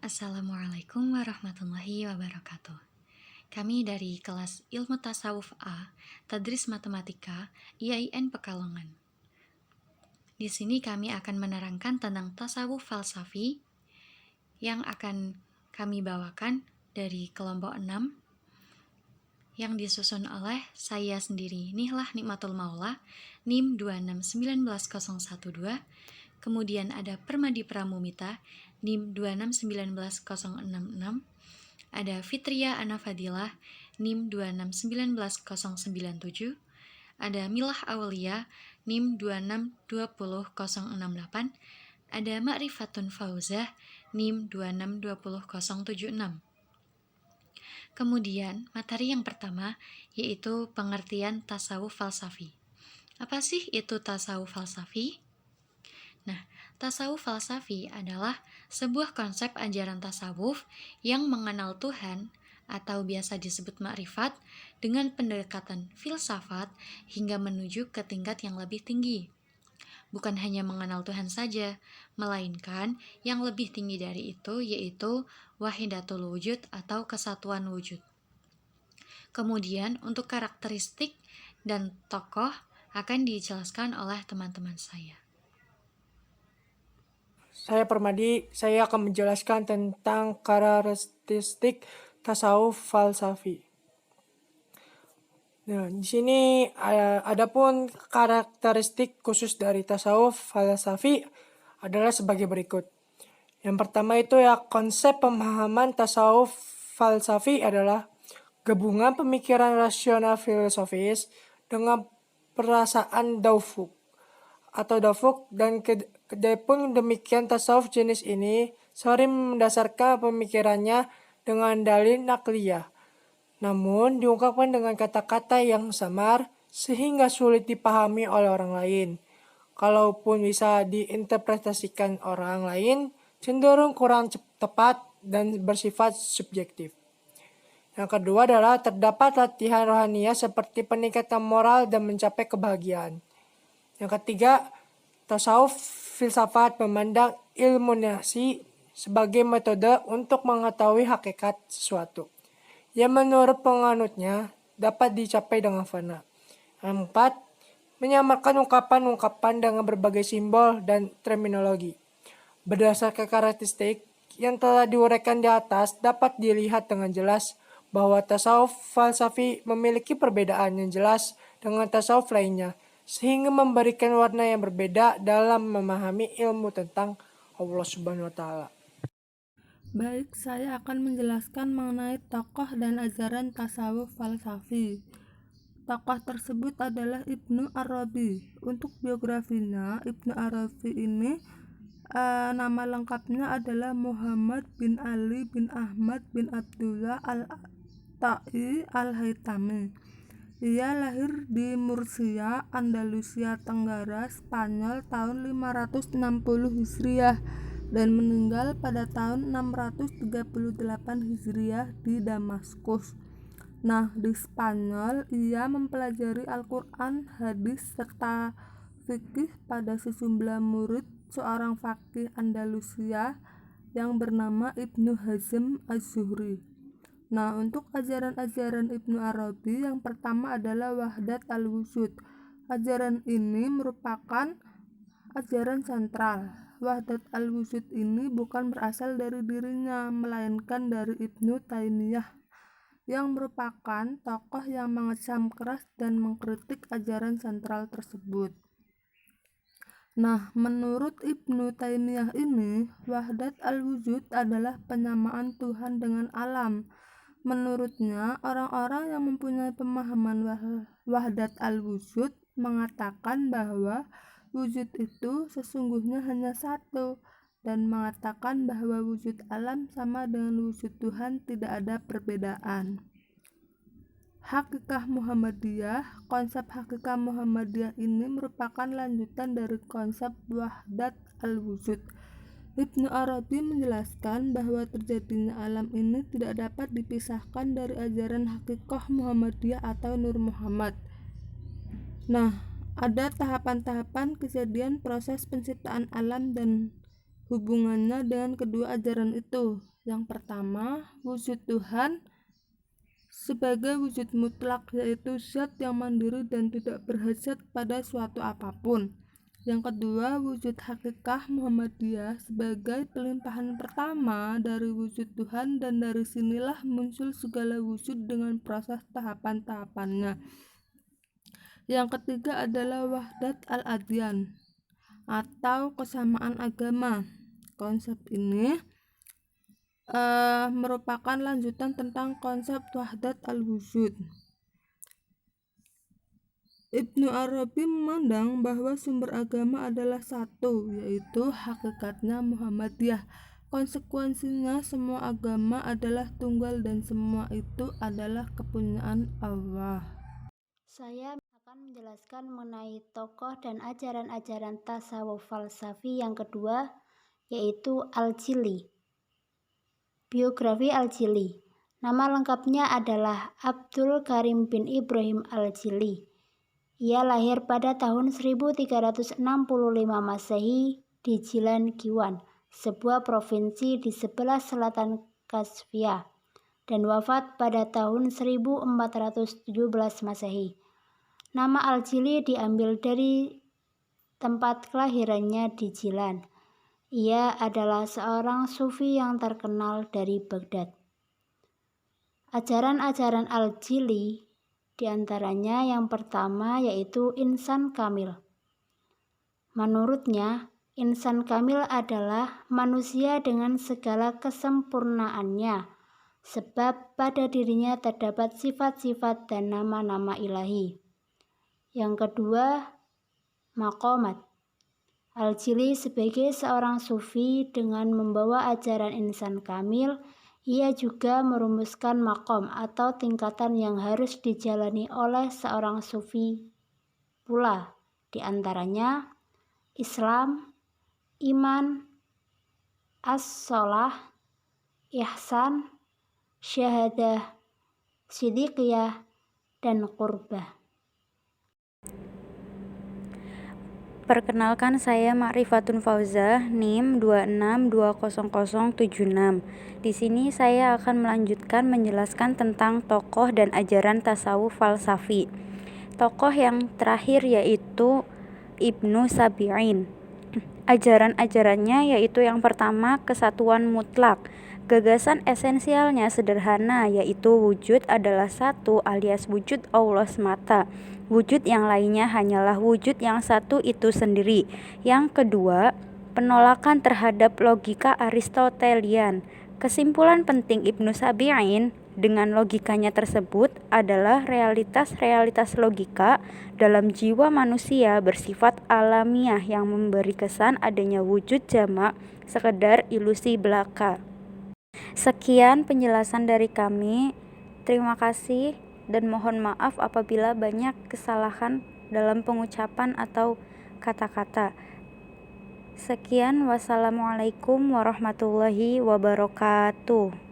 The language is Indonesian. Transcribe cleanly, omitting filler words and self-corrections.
Assalamualaikum warahmatullahi wabarakatuh. Kami dari kelas Ilmu Tasawuf A, Tadris Matematika, IAIN Pekalongan. Di sini kami akan menerangkan tentang tasawuf falsafi yang akan kami bawakan dari kelompok 6 yang disusun oleh saya sendiri, Nihlah Nikmatul Maula, NIM 2619012. Kemudian ada Permadi Pramumita, NIM 2619066. Ada Fitria Anafadilah, NIM 2619097. Ada Milah Aulia, NIM 2620068. Ada Ma'rifatun Fauzah, NIM 2620076. Kemudian, materi yang pertama yaitu pengertian tasawuf falsafi. Apa sih itu tasawuf falsafi? Nah, tasawuf falsafi adalah sebuah konsep ajaran tasawuf yang mengenal Tuhan atau biasa disebut makrifat dengan pendekatan filsafat hingga menuju ke tingkat yang lebih tinggi. Bukan hanya mengenal Tuhan saja, melainkan yang lebih tinggi dari itu yaitu wahidatul wujud atau kesatuan wujud. Kemudian untuk karakteristik dan tokoh akan dijelaskan oleh teman-teman saya. Saya Permadi, saya akan menjelaskan tentang karakteristik tasawuf falsafi. Nah, di sini adapun karakteristik khusus dari tasawuf falsafi adalah sebagai berikut. Yang pertama itu konsep pemahaman tasawuf falsafi adalah gabungan pemikiran rasional filosofis dengan perasaan daufuk dan kedepun demikian tasawuf jenis ini sering mendasarkan pemikirannya dengan dalil nakliyah, namun diungkapkan dengan kata-kata yang samar sehingga sulit dipahami oleh orang lain. Kalaupun bisa diinterpretasikan orang lain, cenderung kurang tepat dan bersifat subjektif. Yang kedua adalah terdapat latihan rohaniah seperti peningkatan moral dan mencapai kebahagiaan. Yang ketiga, tasawuf filsafat memandang ilmu nafsi sebagai metode untuk mengetahui hakikat sesuatu, yang menurut penganutnya dapat dicapai dengan fana. Yang keempat, menyamarkan ungkapan-ungkapan dengan berbagai simbol dan terminologi. Berdasarkan karakteristik yang telah diuraikan di atas, dapat dilihat dengan jelas bahwa tasawuf falsafi memiliki perbedaan yang jelas dengan tasawuf lainnya, sehingga memberikan warna yang berbeda dalam memahami ilmu tentang Allah Subhanahu wa Ta'ala. Baik, saya akan menjelaskan mengenai tokoh dan ajaran tasawuf falsafi. Tokoh tersebut adalah Ibnu Arabi. Untuk biografinya, Ibnu Arabi ini nama lengkapnya adalah Muhammad bin Ali bin Ahmad bin Abdullah al-Ta'i al-Haytami. Ia lahir di Murcia, Andalusia Tenggara, Spanyol tahun 560 Hijriah dan meninggal pada tahun 638 Hijriah di Damaskus. Nah, di Spanyol ia mempelajari Al-Quran, hadis, serta fikih pada sejumlah murid seorang faqih Andalusia yang bernama Ibnu Hazm Az-Zuhri. Nah, untuk ajaran-ajaran Ibnu Arabi yang pertama adalah Wahdat al-Wujud. Ajaran ini merupakan ajaran sentral. Wahdat al-Wujud ini bukan berasal dari dirinya, melainkan dari Ibnu Taimiyah yang merupakan tokoh yang mengecam keras dan mengkritik ajaran sentral tersebut. Nah, menurut Ibnu Taimiyah ini, Wahdat al-Wujud adalah penyamaan Tuhan dengan alam. Menurutnya, orang-orang yang mempunyai pemahaman Wahdat al-Wujud mengatakan bahwa wujud itu sesungguhnya hanya satu, dan mengatakan bahwa wujud alam sama dengan wujud Tuhan, tidak ada perbedaan. Hakikah Muhammadiyah. Konsep hakikah Muhammadiyah ini merupakan lanjutan dari konsep Wahdat al-Wujud. Ibnu Arabi menjelaskan bahwa terjadinya alam ini tidak dapat dipisahkan dari ajaran hakikah Muhammadiyah atau Nur Muhammad. Nah, ada tahapan-tahapan kejadian proses penciptaan alam dan hubungannya dengan kedua ajaran itu. Yang pertama, wujud Tuhan sebagai wujud mutlak, yaitu zat yang mandiri dan tidak berhajat pada suatu apapun. Yang kedua, wujud hakikah Muhammadiyah sebagai pelimpahan pertama dari wujud Tuhan, dan dari sinilah muncul segala wujud dengan proses tahapan-tahapannya. Yang ketiga adalah wahdat al-adyan atau kesamaan agama. Konsep ini merupakan lanjutan tentang konsep wahdat al-wujud. Ibnu Arabi memandang bahwa sumber agama adalah satu, yaitu hakikatnya Muhammadiyah. Konsekuensinya semua agama adalah tunggal dan semua itu adalah kepunyaan Allah. Saya akan menjelaskan mengenai tokoh dan ajaran-ajaran tasawuf falsafi yang kedua, yaitu Al-Jili. Biografi Al-Jili. Nama lengkapnya adalah Abdul Karim bin Ibrahim Al-Jili. Ia lahir pada tahun 1365 Masehi di Jilan Giwan, sebuah provinsi di sebelah selatan Kasvia, dan wafat pada tahun 1417 Masehi. Nama Al-Jili diambil dari tempat kelahirannya di Jilan. Ia adalah seorang sufi yang terkenal dari Baghdad. Ajaran-ajaran Al-Jili diantaranya yang pertama yaitu insan kamil. Menurutnya, insan kamil adalah manusia dengan segala kesempurnaannya, sebab pada dirinya terdapat sifat-sifat dan nama-nama ilahi. Yang kedua, maqamat. Al-Jili sebagai seorang sufi dengan membawa ajaran insan kamil, ia juga merumuskan maqam atau tingkatan yang harus dijalani oleh seorang sufi pula, di antaranya Islam, iman, as-sholah, ihsan, syahadah, siddiqiyah, dan qurbah. Perkenalkan, saya Ma'rifatun Fauzah, NIM 2620076. Di sini saya akan melanjutkan menjelaskan tentang tokoh dan ajaran tasawuf falsafi. Tokoh yang terakhir yaitu Ibnu Sabi'in. Ajaran-ajarannya yaitu yang pertama, kesatuan mutlak. Gagasan esensialnya sederhana, yaitu wujud adalah satu alias wujud Allah semata. Wujud yang lainnya hanyalah wujud yang satu itu sendiri. Yang kedua, penolakan terhadap logika Aristotelian. Kesimpulan penting Ibnu Sabi'in dengan logikanya tersebut adalah realitas-realitas logika dalam jiwa manusia bersifat alamiah yang memberi kesan adanya wujud jamak sekedar ilusi belaka. Sekian penjelasan dari kami. Terima kasih dan mohon maaf apabila banyak kesalahan dalam pengucapan atau kata-kata. Sekian, wassalamualaikum warahmatullahi wabarakatuh.